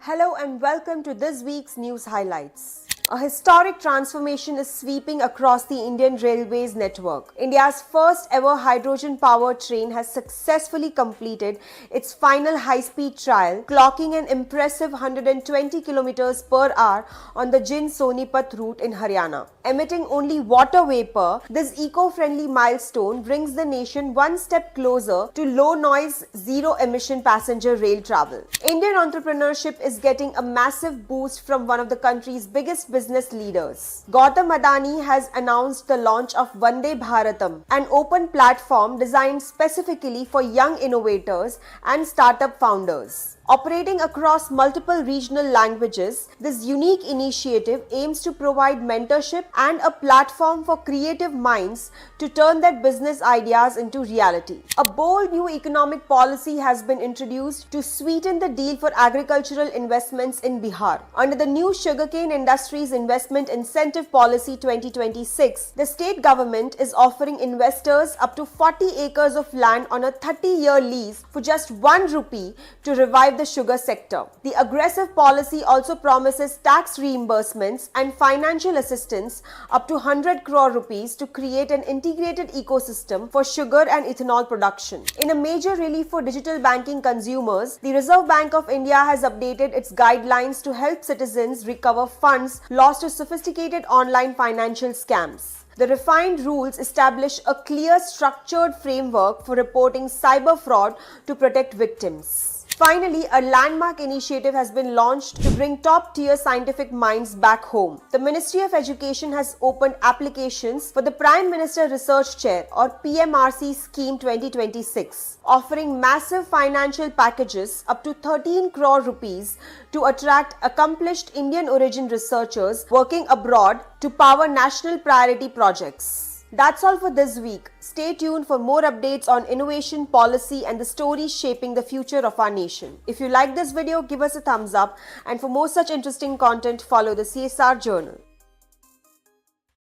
Hello and welcome to this week's news highlights. A historic transformation is sweeping across the Indian Railways network. India's first ever hydrogen-powered train has successfully completed its final high-speed trial, clocking an impressive 120 km per hour on the Jind-Sonipat route in Haryana. Emitting only water vapor, this eco-friendly milestone brings the nation one step closer to low-noise, zero-emission passenger rail travel. Indian entrepreneurship is getting a massive boost from one of the country's biggest business leaders. Gautam Adani has announced the launch of Vande Bharatam, an open platform designed specifically for young innovators and startup founders. Operating across multiple regional languages, this unique initiative aims to provide mentorship and a platform for creative minds to turn their business ideas into reality. A bold new economic policy has been introduced to sweeten the deal for agricultural investments in Bihar. Under the new Sugarcane Industries Investment Incentive Policy 2026, the state government is offering investors up to 40 acres of land on a 30-year lease for just 1 rupee to revive the sugar sector. The aggressive policy also promises tax reimbursements and financial assistance up to 100 crore rupees to create an integrated ecosystem for sugar and ethanol production. In a major relief for digital banking consumers, the Reserve Bank of India has updated its guidelines to help citizens recover funds lost to sophisticated online financial scams. The refined rules establish a clear, structured framework for reporting cyber fraud to protect victims. Finally, a landmark initiative has been launched to bring top-tier scientific minds back home. The Ministry of Education has opened applications for the Prime Minister Research Chair or PMRC Scheme 2026, offering massive financial packages up to 13 crore rupees to attract accomplished Indian origin researchers working abroad to power national priority projects. That's all for this week. Stay tuned for more updates on innovation, policy and the stories shaping the future of our nation. If you like this video, give us a thumbs up, and for more such interesting content, follow the CSR Journal.